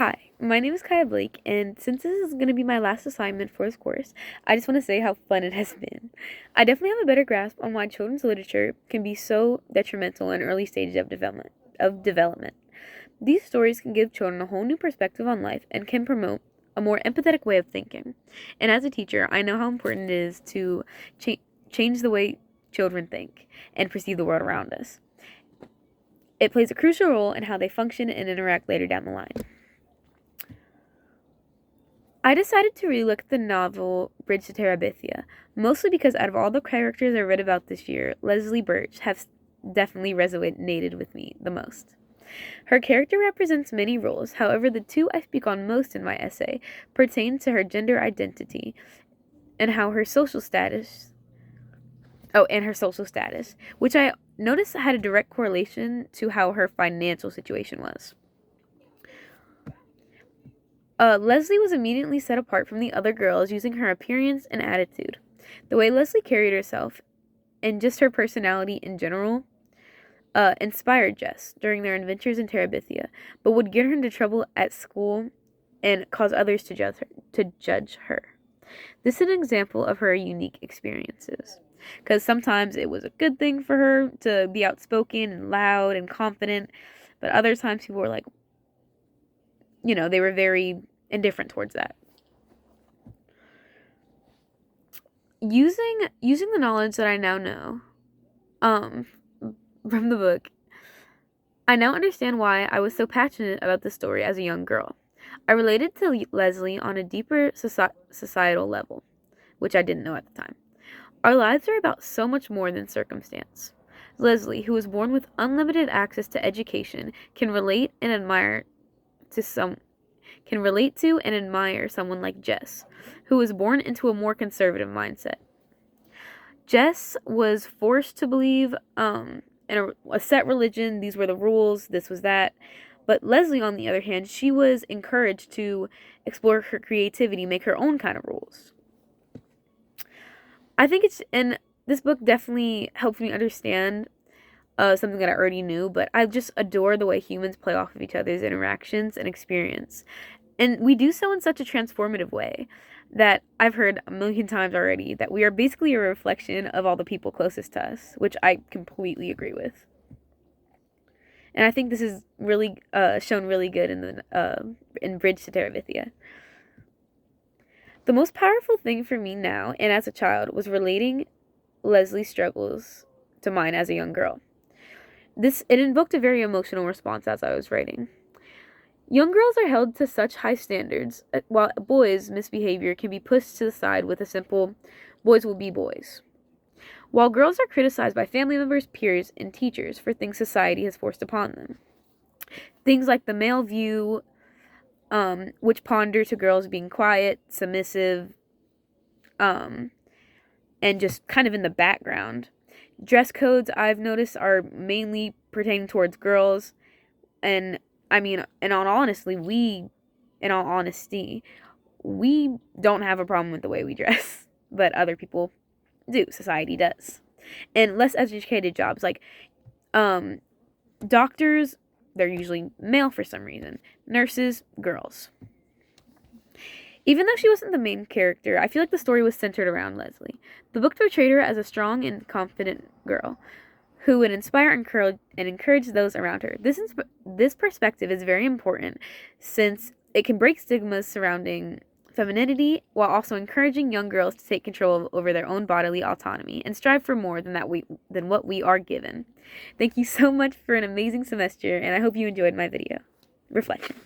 Hi, my name is Kaya Blake, and since this is going to be my last assignment for this course, I just want to say how fun it has been. I definitely have a better grasp on why children's literature can be so detrimental in early stages of development. These stories can give children a whole new perspective on life and can promote a more empathetic way of thinking. And as a teacher, I know how important it is to cha- change the way children think and perceive the world around us. It plays a crucial role in how they function and interact later down the line. I decided to relook at the novel Bridge to Terabithia, mostly because out of all the characters I read about this year, Leslie Birch has definitely resonated with me the most. Her character represents many roles, however, the two I speak on most in my essay pertain to her gender identity and how her social status. And her social status, which I noticed had a direct correlation to how her financial situation was. Leslie was immediately set apart from the other girls using her appearance and attitude. The way Leslie carried herself and just her personality in general inspired Jess during their adventures in Terabithia, but would get her into trouble at school and cause others to judge her. This is an example of her unique experiences. Because sometimes it was a good thing for her to be outspoken and loud and confident, but other times people were like, they were very indifferent towards that. Using the knowledge that I now know, um, from the book, I now understand why I was so passionate about this story as a young girl. I related to Leslie on a deeper societal level, which I didn't know at the time. Our lives are about so much more than circumstance. Leslie, who was born with unlimited access to education, can relate to and admire someone like Jess, who was born into a more conservative mindset. Jess was forced to believe in a set religion. These were the rules. This was that. But Leslie, on the other hand, she was encouraged to explore her creativity, make her own kind of rules. And this book definitely helped me understand something that I already knew, but I just adore the way humans play off of each other's interactions and experience. And we do so in such a transformative way that I've heard a million times already that we are basically a reflection of all the people closest to us, which I completely agree with. And I think this is really shown really good in Bridge to Terabithia. The most powerful thing for me now and as a child was relating Leslie's struggles to mine as a young girl. It invoked a very emotional response as I was writing. Young girls are held to such high standards, while boys' misbehavior can be pushed to the side with a simple, boys will be boys. While girls are criticized by family members, peers, and teachers for things society has forced upon them. Things like the male view, which ponder to girls being quiet, submissive, and just kind of in the background. Dress codes I've noticed are mainly pertaining towards girls, and in all honesty, we don't have a problem with the way we dress, but other people do. Society does. And less educated jobs, like doctors, they're usually male for some reason. Nurses, girls. Even though she wasn't the main character, I feel like the story was centered around Leslie. The book portrayed her as a strong and confident girl who would inspire and encourage those around her. This perspective is very important since it can break stigmas surrounding femininity while also encouraging young girls to take control over their own bodily autonomy and strive for more than what we are given. Thank you so much for an amazing semester, and I hope you enjoyed my video reflection.